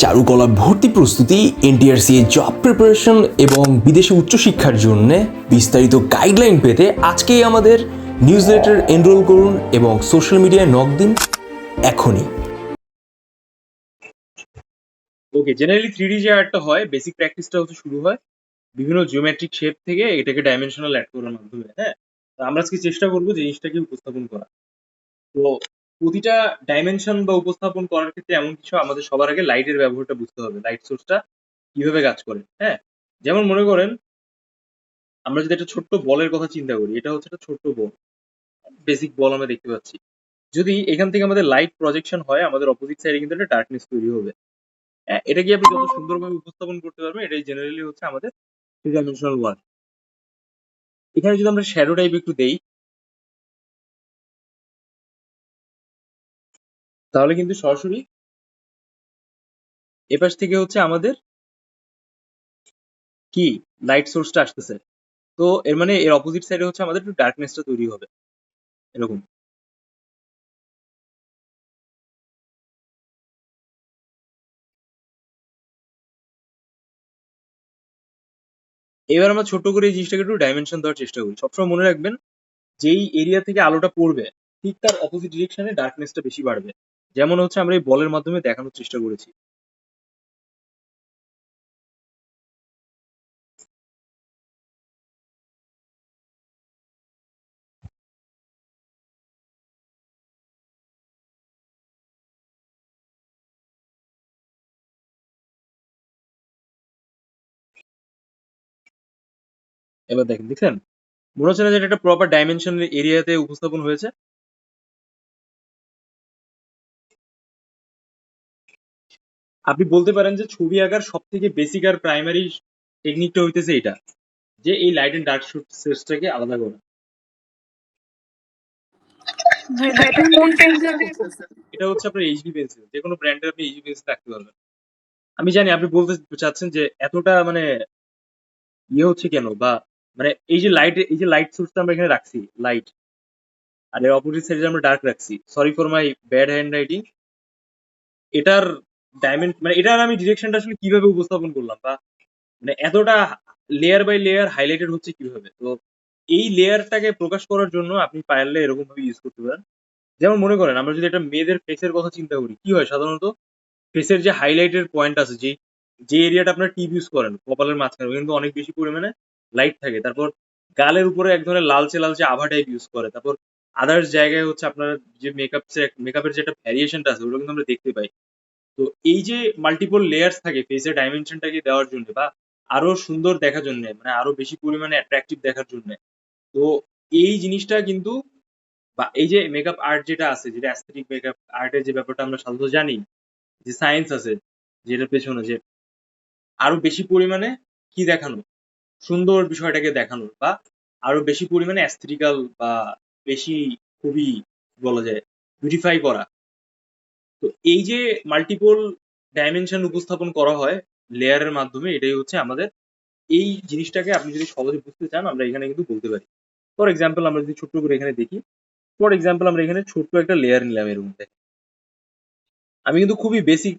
চারুকলা ভর্তি প্রস্তুতি, এনটিআরসি জব প্রিপারেশন এবং বিদেশে উচ্চশিক্ষার জন্য বিস্তারিত গাইডলাইন পেতে আজকেই আমাদের নিউজলেটার এনরোল করুন এবং সোশ্যাল মিডিয়ায় নক দিন এখনই। ওকে, জেনারেলি 3D যে আর্টটা হয়, বেসিক প্র্যাকটিসটা হচ্ছে শুরু হয় বিভিন্ন জিওমেট্রিক শেপ থেকে এটাকে ডাইমেনশনাল অ্যাড করার মাধ্যমে। হ্যাঁ, তো আমরা আজকে চেষ্টা করবো জিনিসটাকে উপস্থাপন করা। তো প্রতিটা ডাইমেনশন বা উপস্থাপন করার ক্ষেত্রে এমন কিছু আমাদের সবার আগে লাইটের ব্যবহারটা বুঝতে হবে, লাইট সোর্সটা কিভাবে কাজ করে। হ্যাঁ, যেমন মনে করেন আমরা যদি একটা ছোট্ট বলের কথা চিন্তা করি, এটা হচ্ছে একটা ছোট্ট বল, বেসিক বল আমরা দেখতে পাচ্ছি। যদি এখান থেকে আমাদের লাইট প্রজেকশন হয়, আমাদের অপোজিট সাইডে কিন্তু একটা ডার্কনেস তৈরি হবে। হ্যাঁ, এটা কি আপনি যত সুন্দরভাবে উপস্থাপন করতে পারবেন, এটাই জেনারেলি হচ্ছে আমাদের থ্রি ডাইমেনশনাল ওয়ার্ক। এখানে যদি আমরা শ্যাডো টাইপ একটু দেই, তাহলে কিন্তু সরাসরি এপাশ থেকে হচ্ছে আমাদের কি লাইট সোর্সটা আসতেছে। তো এর মানে এর অপোজিট সাইডে হচ্ছে আমাদের একটু ডার্কনেসটা তৈরি হবে এরকম। এবার আমরা ছোট করে এই জিনিসটাকে একটু ডাইমেনশন দেওয়ার চেষ্টা করি। সবসময় মনে রাখবেন, যেই এরিয়া থেকে আলোটা পড়বে ঠিক তার অপোজিট ডিরেকশনে ডার্কনেসটা বেশি বাড়বে। যেমন হচ্ছে আমরা এই বলের মাধ্যমে দেখানোর চেষ্টা করেছি। এবার দেখেন, দেখছেন মনে হচ্ছে না যে এটা একটা প্রপার ডাইমেনশন এরিয়াতে উপস্থাপন হয়েছে? আপনি বলতে পারেন যে ছবি আঁকার সব থেকে বেসিক আর প্রাইমারি টেকনিকটা হইতেছে এটা, যে এই লাইট এন্ড ডার্ক সোর্সটাকে আলাদা করা। ভাই কোন পেন্সিল দিয়ে করতেছেন? এটা হচ্ছে আপনার এইচবি পেন্সিল, যে কোনো ব্র্যান্ডের আপনি এইচবি পেন্সিল রাখতে পারবেন। আমি জানি আপনি বলতে চাচ্ছেন যে এতটা মানে ইয়ে হচ্ছে কেন, বা মানে এই যে লাইট সোর্সটা আমরা এখানে রাখছি লাইট, আর এর অপোজিট সাইডে আমরা ডার্ক রাখছি। Sorry for my bad hand writing. এটার মানে এটার আমি ডিরেকশনটা আসলে কিভাবে উপস্থাপন করলাম, বা মানে এতটা লেয়ার বাই লেয়ার হাইলাইটেড হচ্ছে কিভাবে। তো এই লেয়ারটাকে প্রকাশ করার জন্য আপনি পারলে এরকম ভাবে ইউজ করতে পারেন। যেমন মনে করেন আমরা যদি একটা মেয়েদের ফেসের কথা চিন্তা করি, কি হয় সাধারণত ফেসের যে হাইলাইটের পয়েন্ট আছে, যে যে এরিয়াটা আপনার টিপ ইউজ করেন কপালের মাঝখানে, ওখানে কিন্তু অনেক বেশি পরিমাণে লাইট থাকে। তারপর গালের উপরে এক ধরনের লালচে লালচে আভা টাইপ ইউজ করে। তারপর আদার্স জায়গায় হচ্ছে আপনার যে মেকআপের যে একটা ভ্যারিয়েশনটা আছে, ওটা কিন্তু আমরা দেখতে পাই। তো এই যে মাল্টিপল লেয়ার্স থাকে ফেসের ডাইমেনশনটাকে দেওয়ার জন্য, বা আরো সুন্দর দেখার জন্য, মানে আরো বেশি পরিমাণে অ্যাট্রাকটিভ দেখার জন্য, তো এই জিনিসটা কিন্তু, বা এই যে মেকআপ আর্ট যেটা আছে, যেটা অ্যাস্থেটিক মেকআপ আর্টের যে ব্যাপারটা আমরা সাধারণত জানি, যে সায়েন্স আছে যেটার পেছনে, যে আরো বেশি পরিমাণে কি দেখানো, সুন্দর বিষয়টাকে দেখানো, বা আরো বেশি পরিমাণে অ্যাস্থেটিক্যাল, বা বেশি খুবই বলা যায় বিউটিফাই করা। তো এই যে মাল্টিপল ডাইমেনশন উপস্থাপন করা হয় লেয়ারের মাধ্যমে, এটাই হচ্ছে আমাদের এই জিনিসটাকে আপনি যদি সহজে বুঝতে চান, আমরা এখানে কিন্তু বলতে পারি। ফর এক্সাম্পল আমরা যদি ছোট্ট করে এখানে দেখি, ফর এক্সাম্পল আমরা এখানে ছোট্ট একটা লেয়ার নিলাম এর মধ্যে। আমি কিন্তু খুবই বেসিক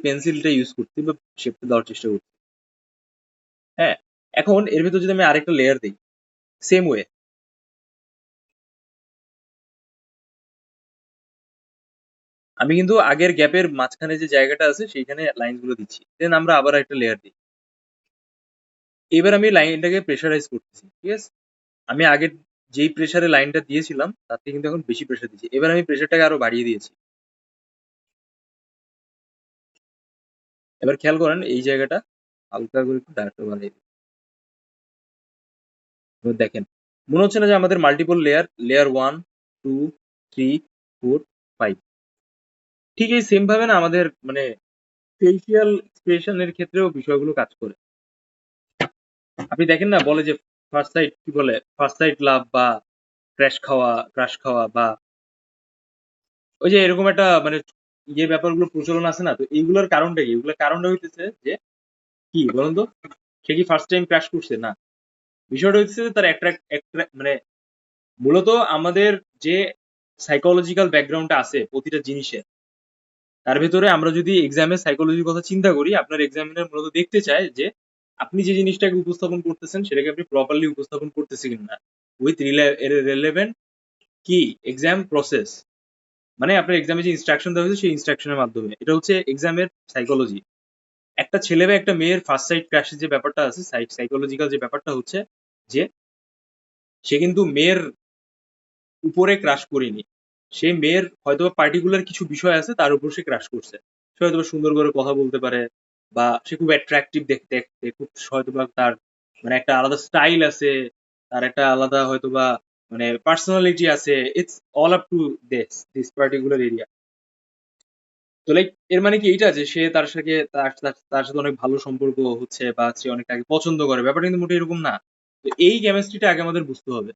পেন্সিলটা ইউজ করছি, বা শেপটা দেওয়ার চেষ্টা করছি। হ্যাঁ, এখন এর ভিতর যদি আমি আরেকটা লেয়ার দিই সেম ওয়ে, আমি কিন্তু আগের গ্যাপের মাঝখানে যে জায়গাটা আছে সেইখানে লাইন গুলো দিচ্ছি, দেন আমরা আবার একটা লেয়ার দিই। এবার আমি লাইনটাকে প্রেশারাইজ করতেছি, ঠিক আছে? আমি আগের যেই প্রেসারে লাইনটা দিয়েছিলাম তার থেকে কিন্তু এখন বেশি প্রেসার দিচ্ছি। এবার আমি প্রেসারটাকে আরো বাড়িয়ে দিয়েছি। এবার খেয়াল করেন এই জায়গাটা হালকা করে একটু ডার্ক বানিয়ে দিই। এবার দেখেন, মনে হচ্ছে না যে আমাদের মাল্টিপল লেয়ার, লেয়ার 1, 2, 3, 4, 5, ঠিক এই সেম ভাবে না আমাদের মানে ফেসিয়াল এক্সপ্রেশনের ক্ষেত্রেও বিষয়গুলো কাজ করে। আপনি দেখেন না, বলে যে ফার্স্ট সাইট, কি বলে ফার্স্ট সাইট লাভ, বা ক্রাশ খাওয়া, বা ওই যে এরকম একটা মানে ইয়ে ব্যাপারগুলো প্রচলন আছে না? তো এইগুলোর কারণটা কি? এগুলোর কারণটা হইতেছে যে কি বলুন তো? সে কি ফার্স্ট টাইম ক্রাশ করছে? না। বিষয়টা হচ্ছে যে তার মানে মূলত আমাদের যে সাইকোলজিক্যাল ব্যাকগ্রাউন্ডটা আছে প্রতিটা জিনিসের, তার ভেতরে আমরা যদি এক্সামের সাইকোলজির কথা চিন্তা করি, আপনার এক্সামিনার মূলত দেখতে চায় যে আপনি যে জিনিসটাকে উপস্থাপন করতেছেন সেটাকে আপনি প্রপারলি উপস্থাপন করতেছেন কিনা উইথ রিলেভেন্ট কি এক্সাম প্রসেস, মানে আপনার এক্সামে যে ইনস্ট্রাকশন দেওয়া হয়েছে সেই ইনস্ট্রাকশনের মাধ্যমে। এটা হচ্ছে এক্সামের সাইকোলজি। একটা ছেলে বা একটা মেয়ের ফার্স্ট সাইট ক্রাশের যে ব্যাপারটা আছে, সাইকোলজিক্যাল যে ব্যাপারটা হচ্ছে যে সে কিন্তু মেয়ের উপরে ক্রাশ করেনি, সে মেয়ের হয়তো পার্টিকুলার কিছু বিষয় আছে তার উপর সে ক্রাশ করছে। সে হয়তো সুন্দর করে কথা বলতে পারে, বা সে খুব অ্যাট্রাকটিভ দেখতে, খুব হয়তো বা তার মানে একটা আলাদা স্টাইল আছে, তার একটা আলাদা হয়তো বা মানে পার্সোনালিটি আছে। It's all up to this particular area. তো লাইক এর মানে কি এইটা যে সে তার সাথে তার সাথে অনেক ভালো সম্পর্ক হচ্ছে বা সে অনেক তাকে পছন্দ করে, ব্যাপারটা কিন্তু মোটেই এরকম না। তো এই কেমিস্ট্রিটা আগে আমাদের বুঝতে হবে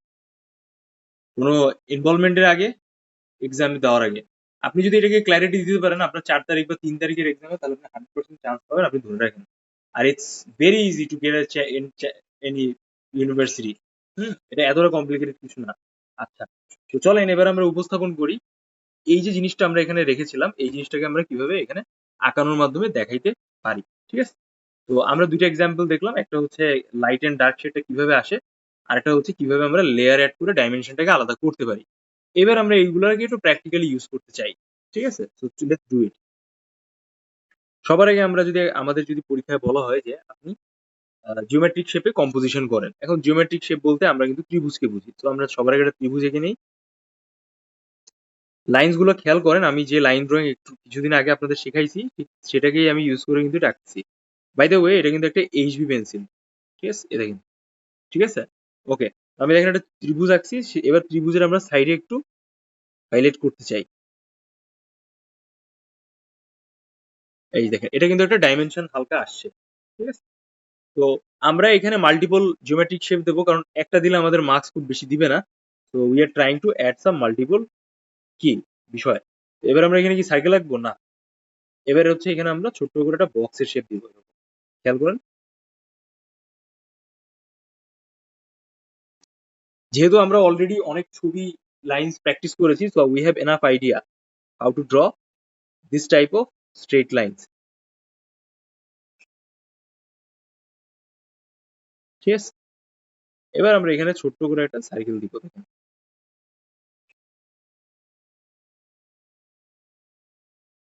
কোনো ইনভলভমেন্টের আগে, এক্সাম দেওয়ার আগে। আপনি যদি এটাকে ক্ল্যারিটি দিতে পারেন আপনার ৪ তারিখ বা ৩ তারিখের এক্সামে, তাহলে আপনি 100% চান্স পাবেন, আপনি ধরে রাখেন। আর it's very easy to get any university. এটা এতটা কমপ্লিকেটেড কিছু না। আচ্ছা, তো চলেন এবার আমরা উপস্থাপন করি এই যে জিনিসটা আমরা এখানে রেখেছিলাম, এই জিনিসটাকে আমরা কিভাবে এখানে আঁকানোর মাধ্যমে দেখাইতে পারি। ঠিক আছে? তো আমরা দুইটা এক্সাম্পল দেখলাম, একটা হচ্ছে লাইট এন্ড ডার্ক শেডটা কিভাবে আসে, আর একটা হচ্ছে কিভাবে আমরা লেয়ার অ্যাড করে ডাইমেনশনটাকে আলাদা করতে পারি। এবার আমরা এইগুলোকে একটু প্র্যাকটিক্যালি ইউজ করতে চাই। ঠিক আছে? So let's do it. সবার আগে আমরা যদি আমাদের যদি পরীক্ষায় বলা হয় যে আপনি জিওমেট্রিক শেপে কম্পোজিশন করেন। এখন জিওমেট্রিক শেপ বলতে আমরা কিন্তু ত্রিভুজকে বুঝি। তো আমরা সবার আগে একটা ত্রিভুজ এঁকে নেই। লাইনস গুলো খেয়াল করেন, আমি যে লাইন ড্রয়িং একটু কিছুদিন আগে আপনাদের শেখাইছি ঠিক সেটাকেই আমি ইউজ করে কিন্তু রাখছি। বাই দ্য ওয়ে এটা কিন্তু একটা এইচবি পেন্সিল। ঠিক আছে? এটা কিন্তু ঠিক আছে? ওকে, আমি দেখেন একটা ত্রিভুজ আঁকছি। এবার ত্রিভুজের আমরা সাইডে একটু হাইলাইট করতে চাই। এই দেখেন এটা কিন্তু একটা ডাইমেনশন হালকা আসছে। ঠিক আছে? তো আমরা এখানে মাল্টিপল জিওমেট্রিক শেপ দেবো, কারণ একটা দিলে আমাদের মার্কস খুব বেশি দিবে না। তো we are trying to add some multiple কি বিষয়। এবার আমরা এখানে কি সাইকেল আঁকবো না, এবার হচ্ছে এখানে আমরা ছোট্ট করে একটা বক্সের শেপ দিব। খেয়াল করেন, যেহেতু আমরা অলরেডি অনেক ছবি লাইন্স প্র্যাকটিস করেছি, so we have enough idea how to draw this type of straight lines. ঠিক আছে? এবার আমরা এখানে ছোট্ট করে একটা সাইকেল দিব।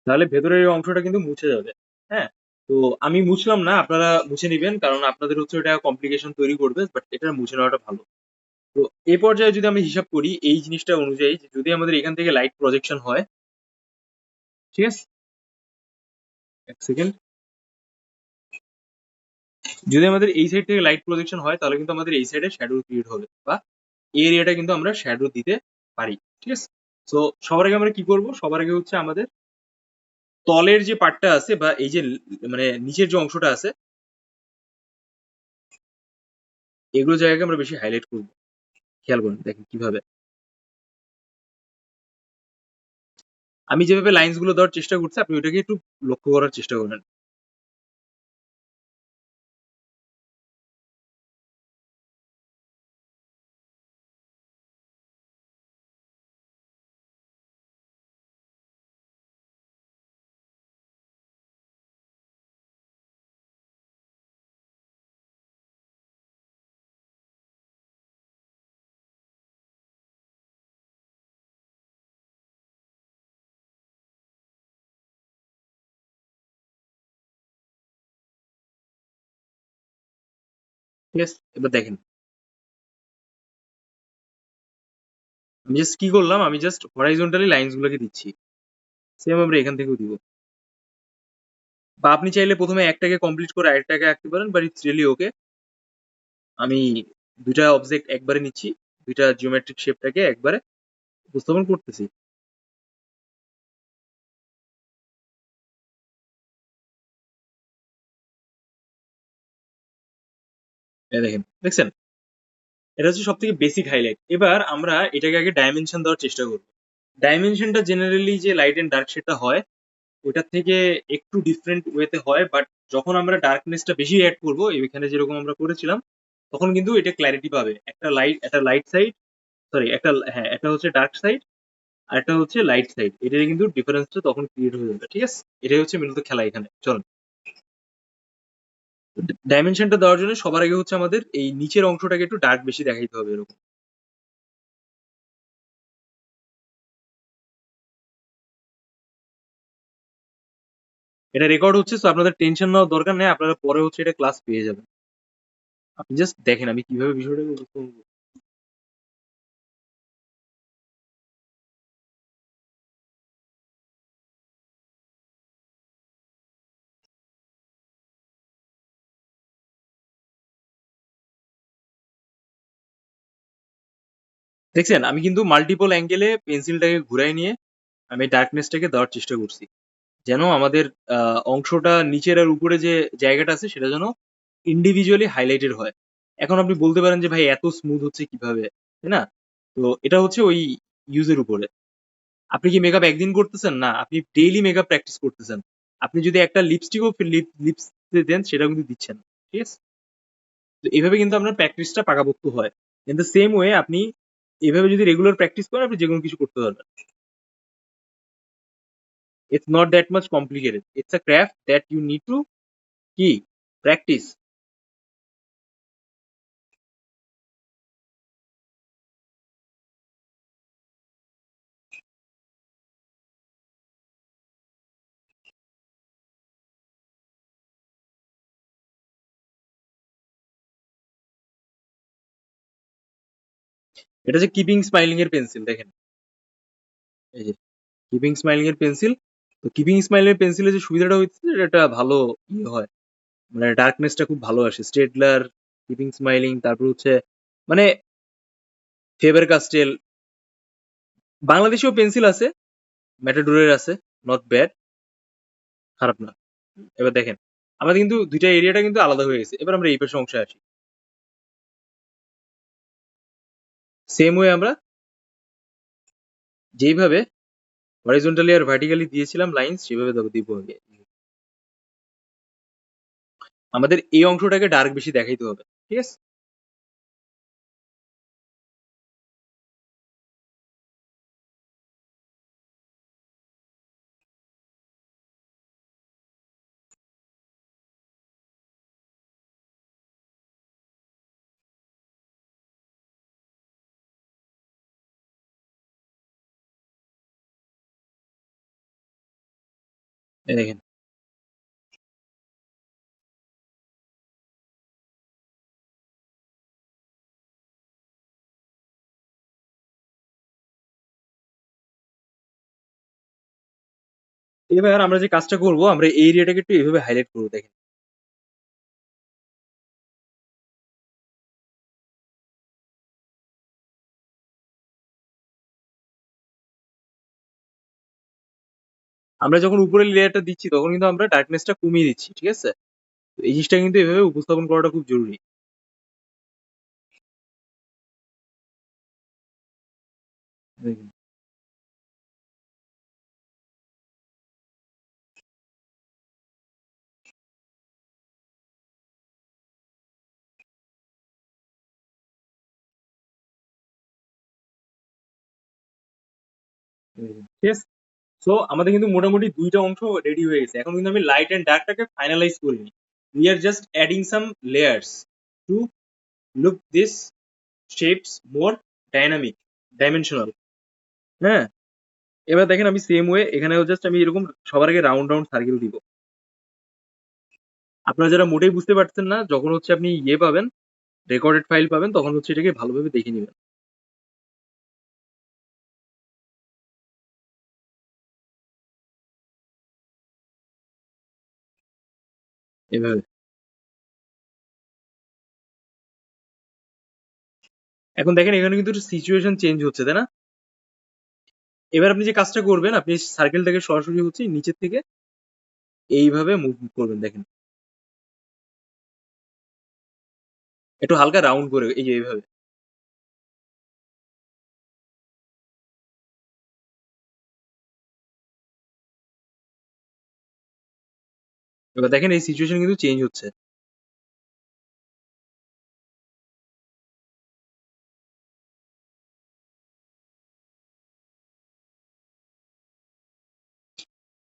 তাহলে ভেতরের এই অংশটা কিন্তু মুছে যাবে। হ্যাঁ, তো আমি মুছলাম না, আপনারা মুছে নিবেন, কারণ আপনাদের হচ্ছে এটা কমপ্লিকেশন তৈরি করবে, বাট এটা মুছে নেওয়াটা ভালো। তো এই পর্যায়ে যদি আমি হিসাব করি এই জিনিসটা অনুযায়ী, যে যদি আমাদের এখান থেকে লাইট প্রজেকশন হয়, ঠিক আছে, এক সেকেন্ড, যদি আমাদের এই সাইড থেকে লাইট প্রজেকশন হয় তাহলে কিন্তু আমাদের এই সাইডে শ্যাডো ক্রিয়েট হবে, বা এই এরিয়াটা কিন্তু আমরা শ্যাডো দিতে পারি। ঠিক আছে? তো সবার আগে আমরা কি করব, সবার আগে হচ্ছে আমাদের তলের যে পার্টটা আছে বা এই যে মানে নিচের যে অংশটা আছে, এগুলো জায়গাকে আমরা বেশি হাইলাইট করব। খেয়াল করুন, দেখেন কিভাবে আমি যেভাবে লাইন্স গুলো দেওয়ার চেষ্টা করছি, আপনি ওইটাকে একটু লক্ষ্য করার চেষ্টা করবেন। ঠিক আছে? এবার দেখেন আমি জাস্ট কি করলাম, আমি জাস্ট হরাইজন্টালি লাইন্স গুলোকে দিচ্ছি। সেম আমরা এখান থেকেও দিব। বা আপনি চাইলে প্রথমে একটাকে কমপ্লিট করে আরেকটাকে আঁকতে পারেন, বাট ইটস রিয়েলি ওকে। আমি দুইটা অবজেক্ট একবারে নিচ্ছি, দুইটা জিওমেট্রিক শেপটাকে একবারে উপস্থাপন করতেছি। এই দেখেন, দেখছেন? এটা হচ্ছে সব থেকে বেসিক হাইলাইট। এবার আমরা এটাকে আগে ডাইমেনশন দেওয়ার চেষ্টা করব। ডাইমেনশনটা জেনারেলি যে লাইট এন্ড ডার্ক শেডটা হয় ওটার থেকে একটু ডিফারেন্ট ওয়েতে হয়, বাট যখন আমরা ডার্কনেসটা বেশি অ্যাড করবো এখানে যেরকম আমরা করেছিলাম, তখন কিন্তু এটা ক্ল্যারিটি পাবে। একটা লাইট সাইড, সরি একটা, হ্যাঁ একটা হচ্ছে ডার্ক সাইড, আর একটা হচ্ছে লাইট সাইড। এটার কিন্তু ডিফারেন্সটা তখন ক্রিয়েট হয়ে যাবে, ঠিক আছে? এটাই হচ্ছে মূলত খেলা এখানে। চল, ডাইমেনশনটা দেওয়ার জন্য সবার আগে হচ্ছে আমাদের এই নিচের অংশটাকে একটু ডার্ক বেশি দেখাইতে হবে এরকম। এটা রেকর্ড হচ্ছে, তো আপনাদের টেনশন নেওয়ার দরকার নেই, আপনারা পরে হচ্ছে এটা ক্লাস পেয়ে যাবেন। আপনি জাস্ট দেখেন আমি কিভাবে বিষয়টাকে উপস্থাপন করব। দেখছেন আমি কিন্তু মাল্টিপল অ্যাঙ্গেলে পেন্সিলটাকে ঘুরাই নিয়ে আমি ডার্কনেসটাকে দেওয়ার চেষ্টা করছি, যেন আমাদের অংশটা নিচের আর উপরে যে জায়গাটা আছে সেটা যেন ইন্ডিভিজুয়ালি হাইলাইটেড হয়। এখন আপনি বলতে পারেন যে ভাই এত স্মুথ হচ্ছে কিভাবে, তাই না? তো এটা হচ্ছে ওই ইউজের উপরে। আপনি কি মেকআপ একদিন করতেছেন? না, আপনি ডেইলি মেকআপ প্র্যাকটিস করতেছেন। আপনি যদি একটা লিপস্টিকও লিপস দেন সেটা কিন্তু দিচ্ছেন, ঠিক আছে? তো এইভাবে কিন্তু আপনার প্র্যাকটিসটা পাকাপোক্ত হয়। ইন দ্য সেম ওয়ে আপনি এভাবে যদি রেগুলার প্র্যাকটিস করেন আপনি যে কোনো কিছু করতে পারবেন। It's not that much complicated. It's a craft that you need to কি প্র্যাকটিস। এটা যে কিপিং স্মাইলিং এর পেন্সিল দেখেন, এই যে কিপিং স্মাইলিং এর পেন্সিল। তো কিপিং স্মাইলিং এর পেন্সিলের যে সুবিধাটা হচ্ছে এটা একটা ভালো ইয়ে হয়, মানে ডার্কনেসটা খুব ভালো আসে। স্টেডলার, কিপিং স্মাইলিং, তারপর হচ্ছে মানে ফেবার কাস্টেল, বাংলাদেশেও পেন্সিল আছে, ম্যাটাডোরের আছে, নট ব্যাড, খারাপ না। এবার দেখেন আমাদের কিন্তু দুইটা এরিয়াটা কিন্তু আলাদা হয়ে গেছে। এবার আমরা এই পাশে অংশে আসি। সেম ওয়ে আমরা যেইভাবে হরিজন্টালি আর ভার্টিক্যালি দিয়েছিলাম লাইন্স সেভাবে দিব আগে। আমাদের এই অংশটাকে ডার্ক বেশি দেখাইতে হবে, ঠিক আছে? এই দেখেন এবার আমরা যে কাজটা করব আমরা এই এরিয়াটাকে একটু এভাবে হাইলাইট করবো, দেখেন। আমরা যখন উপরের লেয়ারটা দিচ্ছি তখন কিন্তু আমরা ডার্কনেসটা কমিয়ে দিচ্ছি, ঠিক আছে? তো এই জিনিসটা কিন্তু এভাবে উপস্থাপন করাটা খুব জরুরি। দেখেন, দেখেন, ঠিক আছে? সো আমাদের কিন্তু মোটামুটি দুইটা অংশ রেডি হয়ে গেছে। এখন কিন্তু আমি লাইট এন্ড ডার্কটাকে ফাইনালাইজ করিনি। We are just adding some layers to look this shapes more dynamic, dimensional. হ্যাঁ, এবার দেখেন আমি সেম ওয়ে এখানেও জাস্ট আমি এরকম সবার আগে রাউন্ড রাউন্ড সার্কেল দিব। আপনারা যারা মোটেই বুঝতে পারছেন না, যখন হচ্ছে আপনি ইয়ে পাবেন, রেকর্ডেড ফাইল পাবেন, তখন হচ্ছে এটাকে ভালোভাবে দেখে নিবেন। এভাবে। এখন দেখেন এখানে কিন্তু সিচুয়েশন চেঞ্জ হচ্ছে, তাই না? এবার আপনি যে কাজটা করবেন, আপনি সার্কেলটাকে সরাসরি হচ্ছে নিচের থেকে এইভাবে মুভ করবেন, দেখেন। একটু হালকা রাউন্ড করে এই যে এইভাবে। এবার দেখেন এই সিচুয়েশন কিন্তু চেঞ্জ হচ্ছে।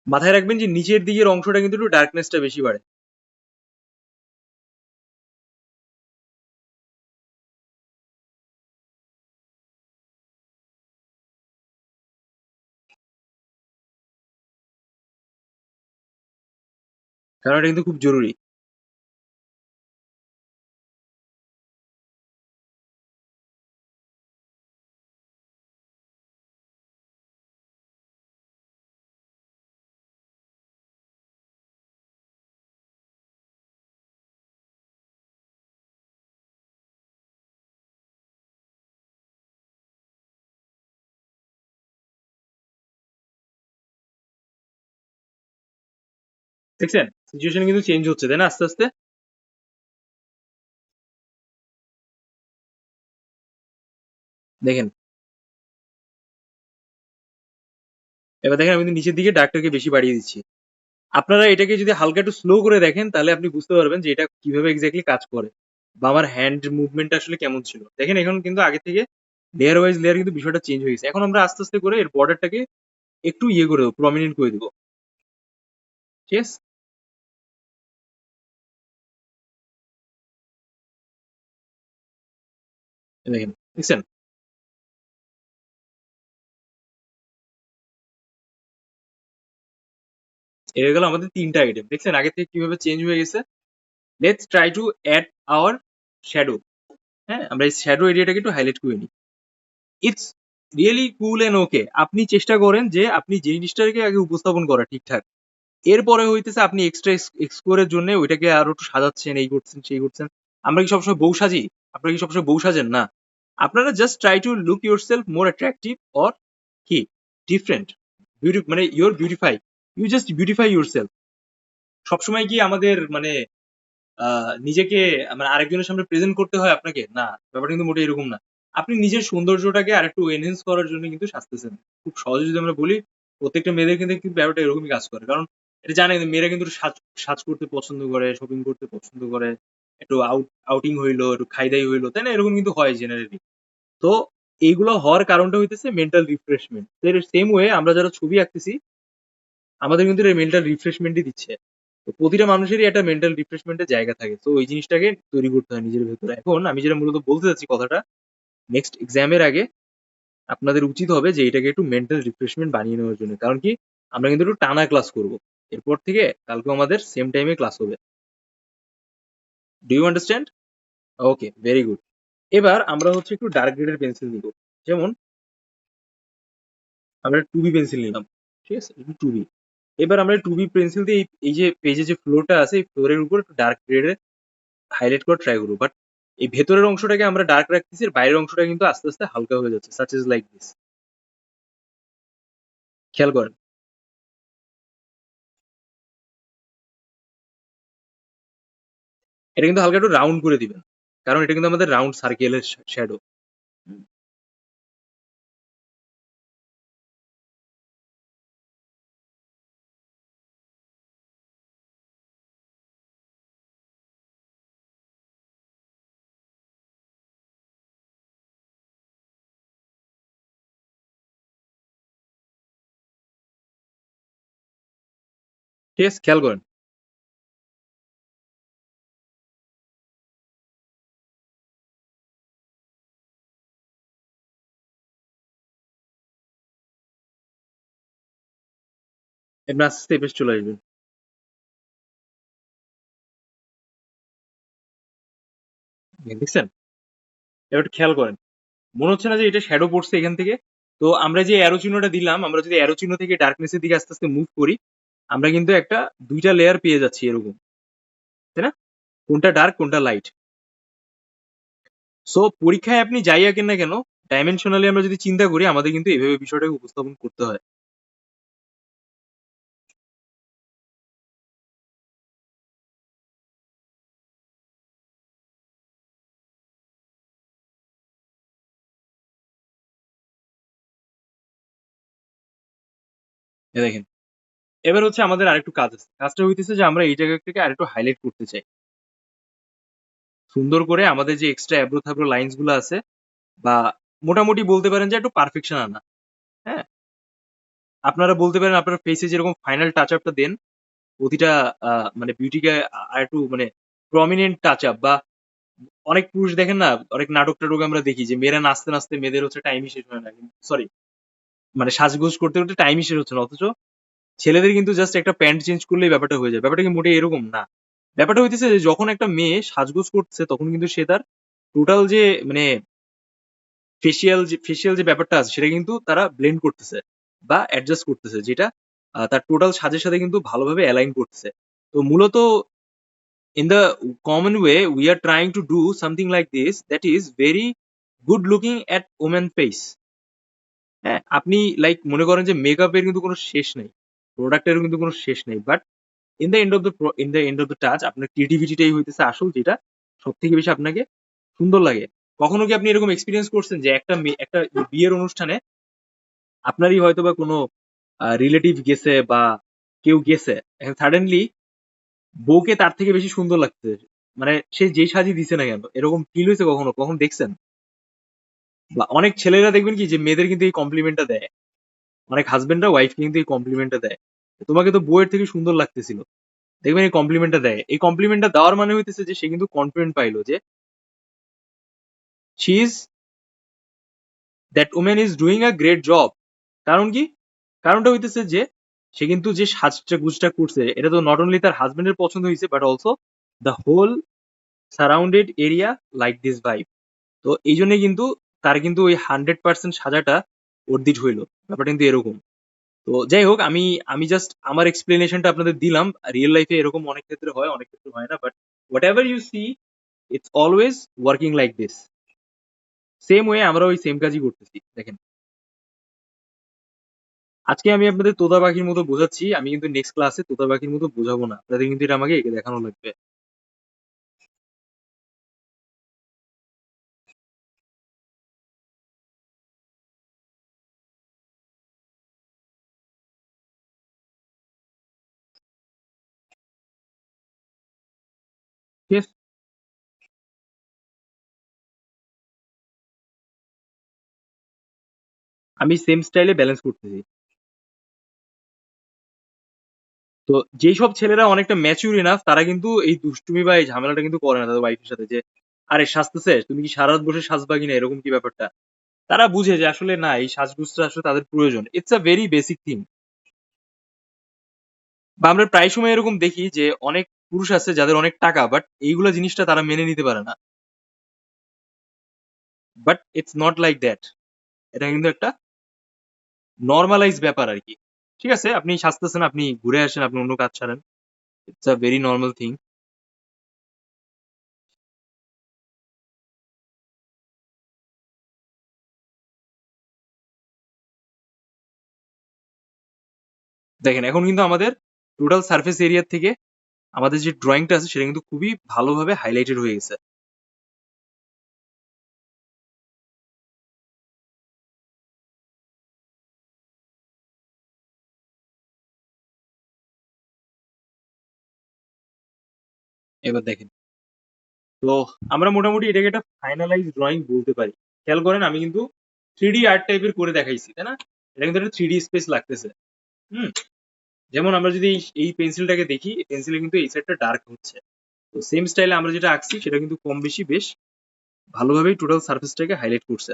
মাথায় রাখবেন যে নিচের দিকের অংশটা কিন্তু একটু ডার্কনেসটা বেশি বাড়ে। কারণ এটা কিন্তু খুব জরুরি। দেখছেন? সিচুয়েশন কিন্তু চেঞ্জ হচ্ছে, তাই না আস্তে, আস্তে? দেখেন। এবার দেখেন আমি কিন্তু নিচের দিকে ডার্কটাকে বেশি বাড়িয়ে দিচ্ছি। আপনারা এটাকে যদি হালকা একটু স্লো করে দেখেন তাহলে আপনি বুঝতে পারবেন যে এটা কিভাবে এক্স্যাক্টলি কাজ করে। বা আমার হ্যান্ড মুভমেন্টটা আসলে কেমন ছিল। দেখেন এখন কিন্তু আগে থেকে লেয়ার ওয়াইজ লেয়ার কিন্তু বিষয়টা চেঞ্জ হয়ে গেছে। এখন আমরা আস্তে, আস্তে করে এর বর্ডারটাকে একটু ইয়ে করে দেবো, প্রমিনেন্ট করে দিব। ঠিক আছে? এই দেখেন, দেখছেন? এই হয়ে গেল আমাদের ৩ টা আইটেম। দেখছেন আগে থেকে কিভাবে চেঞ্জ হয়ে গেছে? Let's try to add our shadow. হ্যাঁ? আমরা এই শ্যাডো এরিয়াটাকে একটু হাইলাইট করে নিই। It's really cool and okay. আপনি চেষ্টা করেন যে আপনি জিনিসটাকে আগে উপস্থাপন করা ঠিকঠাক। এরপরে হইতেছে আপনি এক্সট্রা এক্সপ্লোর এর জন্য ওইটাকে আরো একটু সাজাচ্ছেন, এই করছেন, সেই করছেন। আমরা কি সবসময় বউ সাজি? আপনারা কি সবসময় বউ সাজেন? না। আপনারা just try to look yourself more attractive or কি ডিফারেন্ট। মানে your beautify. You just beautify yourself. সবসময় কি আমাদের মানে নিজেকে মানে আরেকজনের সামনে প্রেজেন্ট করতে হয় আপনাকে? না, ব্যাপারটা কিন্তু মোটেই এরকম না। আপনি নিজের সৌন্দর্যটাকে আরেকটু এনহ্যান্স করার জন্য কিন্তু সাজতেছেন। খুব সহজে যদি আমরা বলি, প্রত্যেকটা মেয়েদের কিন্তু ব্যাপারটা এরকমই কাজ করে। কারণ এটা জানেন মেয়েরা কিন্তু একটু সাজ সাজ করতে পছন্দ করে, শপিং করতে পছন্দ করে। একটু আউটিং হইলো, একটু খাই-দাই হইলো, তাই না? এরকম কিন্তু হয় জেনারেলি। তো এইগুলো হওয়ার কারণটা হইতেছে মেন্টাল রিফ্রেশমেন্ট। এর সেম ওয়ে আমরা যারা ছবি আঁকতেছি আমাদের কিন্তু এটা মেন্টাল রিফ্রেশমেন্টই দিচ্ছে। তো প্রতিটা মানুষেরই একটা মেন্টাল রিফ্রেশমেন্টের জায়গা থাকে। তো ওই জিনিসটাকে তৈরি করতে হয় নিজের ভেতরে। এখন আমি যেটা মূলত বলতে চাচ্ছি কথাটা, নেক্সট এক্সামের আগে আপনাদের উচিত হবে যে এটাকে একটু মেন্টাল রিফ্রেশমেন্ট বানিয়ে নেওয়ার জন্য। কারণ কি? আমরা কিন্তু একটু টানা ক্লাস করব। এরপর থেকে কালকেও আমাদের সেম টাইমে ক্লাস হবে। Do you understand? Okay, very good. এবার আমরা হচ্ছে একটু ডার্ক গ্রেডের পেন্সিল নিব। যেমন আমরা 2B পেন্সিল নিলাম। ঠিক আছে? 2B। এবার আমরা 2B পেন্সিল দিয়ে এই যে পেজে যে ফ্লোরটা আছে এই ফ্লোরের উপর একটু ডার্ক গ্রেডের হাইলাইট করার ট্রাই করবো। বাট এই ভেতরের অংশটাকে আমরা ডার্ক রাখতেছি, আর বাইরের অংশটা কিন্তু আস্তে, আস্তে হালকা হয়ে যাচ্ছে। Such is like this. খেয়াল করেন। এটা কিন্তু হালকা একটু রাউন্ড করে দিবেন। কারণ এটা কিন্তু আমাদের রাউন্ড সার্কেলের শ্যাডো। ঠিক আছে? খেয়াল করেন। এমনি আস্তে, আস্তে এই পাশে চলে আসবেন। দেখছেন? এবার একটু খেয়াল করেন। মনে হচ্ছে না যে এটা শ্যাডো পড়ছে এখান থেকে? তো আমরা যে অ্যারো চিহ্নটা দিলাম, আমরা যদি অ্যারো চিহ্ন থেকে ডার্কনেস এর দিকে আস্তে, আস্তে মুভ করি, আমরা কিন্তু একটা ২ টা লেয়ার পেয়ে যাচ্ছি এরকম। তাই না? কোনটা ডার্ক, কোনটা লাইট। সো পরীক্ষায় আপনি যাই আঁকেন না কেন, ডাইমেনশনালি আমরা যদি চিন্তা করি আমাদের কিন্তু এভাবে বিষয়টাকে উপস্থাপন করতে হয়। দেখেন। এবার হচ্ছে আমাদের আরেকটু কাজ আছে। কাজটা হইতেছে যে আমরা এই জায়গাটাকে আরেকটু হাইলাইট করতে চাই। সুন্দর করে আমাদের যে এক্সট্রা এবড়ো-থেবড়ো লাইনস গুলো আছে বা মোটামুটি বলতে পারেন যে একটু পারফেকশন আনা। হ্যাঁ? আপনারা বলতে পারেন আপনার ফেসে যেরকম ফাইনাল টাচ আপটা দেন প্রতিটা মানে বিউটিকে আর একটু মানে প্রমিনেন্ট টাচ আপ বা অনেক পুরুষ দেখেন না, অনেক নাটক টাটক আমরা দেখি যে মেয়েরা নাচতে নাচতে মেয়েদের হচ্ছে টাইমই শেষ হয় না, সরি মানে সাজগোজ করতে করতে টাইমই শেষ হচ্ছে না, অথচ ছেলেদের কিন্তু জাস্ট একটা প্যান্ট চেঞ্জ করলেই ব্যাপারটা হয়ে যায়। ব্যাপারটা কি মোটেই এরকম না। ব্যাপারটা হইতেছে যে যখন একটা মেয়ে সাজগোজ করতেছে তখন কিন্তু সে তার টোটাল যে মানে ফেসিয়াল যে ব্যাপারটা আছে সেটা কিন্তু তারা ব্লেন্ড করতেছে বা অ্যাডজাস্ট করতেছে, যেটা তার টোটাল সাজের সাথে কিন্তু ভালোভাবে অ্যালাইন করতেছে। তো মূলত in the common way we are trying to do something like this that is very good looking at woman face. হ্যাঁ, আপনি লাইক মনে করেন যে মেকআপের কিন্তু কোনো শেষ নেই, প্রোডাক্টেরও কিন্তু কোনো শেষ নেই, but in the end of the touch আপনার ক্রিয়েটিভিটিটাই হইতেছে আসল, যেটা সব থেকে বেশি আপনাকে সুন্দর লাগে। কখনো কি আপনি এরকম এক্সপিরিয়েন্স করছেন যে একটা বিয়ের অনুষ্ঠানে আপনারই হয়তো বা কোনো রিলেটিভ গেছে বা কেউ গেছে, সাডেনলি বউকে তার থেকে বেশি সুন্দর লাগছে, মানে সে যেই সাজই দিছে না কেন, এরকম ফিল হয়েছে কখনো, কখন দেখছেন? বা অনেক ছেলেরা দেখবেন কি যে মেয়েদের কিন্তু এই কমপ্লিমেন্টটা দেয়, অনেক হাজবেন্ডরা ওয়াইফকে কিন্তু এই কমপ্লিমেন্টটা দেয়, তোমাকে তো বউয়ের থেকে সুন্দর লাগতেছিল, দেখবেন এই কমপ্লিমেন্টটা দেয়। এই কমপ্লিমেন্টটা দেওয়ার মানে হইতেছে যে সে কিন্তু কনফিডেন্ট পাইলো যে she is that woman is doing a great job. কারণ কি? কারণটা হইতেছে যে সে কিন্তু যে সাজটা গুজটা করছে এটা তো নট অনলি তার হাজবেন্ডের পছন্দ হয়েছে, but also the whole surrounded area like this vibe. তো এই জন্য কিন্তু তার কিন্তু ওই 100% সাজাটা অর্ধিট হইলো, ব্যাপারটা কিন্তু এরকম। তো যাই হোক, আমি আমি জাস্ট আমার এক্সপ্লেনেশনটা আপনাদের দিলাম। রিয়েল লাইফে এরকম অনেক ক্ষেত্রে হয়, অনেক ক্ষেত্রে হয় না, but whatever you see it's always working like this. Same way আমরা ওই সেম কাজই করতেছি। দেখেন, আজকে আমি আপনাদের তোতা পাখির মতো বোঝাচ্ছি, আমি কিন্তু নেক্সট ক্লাসে তোতা পাখির মতো বোঝাবো না, আপনাদের কিন্তু এটা আমাকে এঁকে দেখানো লাগবে। ঠিক আছে? আমি সেম স্টাইলে ব্যালেন্স করতেছি। তো যেই সব ছেলেরা অনেকটা ম্যাচিউর ইনাফ তারা কিন্তু এই দুষ্টুমি বা এই ঝামেলাটা কিন্তু করে না তাদের ওয়াইফের সাথে, যে আরে সাজতেছে তুমি কি সারা রাত বসে সাজবা কিনা, এরকম কি ব্যাপারটা। তারা বুঝে যে আসলে না, এই সাজগোজটা আসলে তাদের প্রয়োজন, it's a very basic thing. বা আমরা প্রায় সময় এরকম দেখি যে অনেক পুরুষ আছে যাদের অনেক টাকা, বাট এইগুলা জিনিসটা তারা মেনে নিতে পারে না। But it's not like that, এটা কিন্তু একটা নর্মালাইজ ব্যাপার আর কি। ঠিক আছে, আপনি সাজতেছেন, আপনি ঘুরে আসেন, আপনি অন্য কাজ ছাড়েন, it's a very normal thing. দেখেন, এখন কিন্তু আমাদের টোটাল সারফেস এরিয়া থেকে আমাদের যে ড্রয়িংটা আছে সেটা কিন্তু খুবই ভালোভাবে হাইলাইটেড হয়ে গেছে। এবার দেখেন, তো আমরা মোটামুটি এটাকে একটা ফাইনালাইজ ড্রয়িং বলতে পারি। খেয়াল করেন, আমি কিন্তু 3D আর্ট টাইপের করে দেখাইছি, তাই না? এটা কিন্তু একটা 3D স্পেস লাগতেছে। হুম, যেমন আমরা যদি এই পেন্সিলটাকে দেখি, এই পেন্সিলে কিন্তু এই সাইডটা ডার্ক হচ্ছে। তো সেম স্টাইলে আমরা যেটা আঁকছি সেটা কিন্তু কম বেশি বেশ ভালোভাবেই টোটাল সারফেসটাকে হাইলাইট করছে।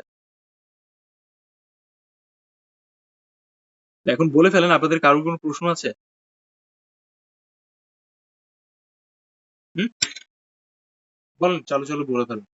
তো এখন বলে ফেলেন, আপনাদের কারোর কোনো প্রশ্ন আছে? হুম, বলেন, চালু চালু বলে ফেলেন।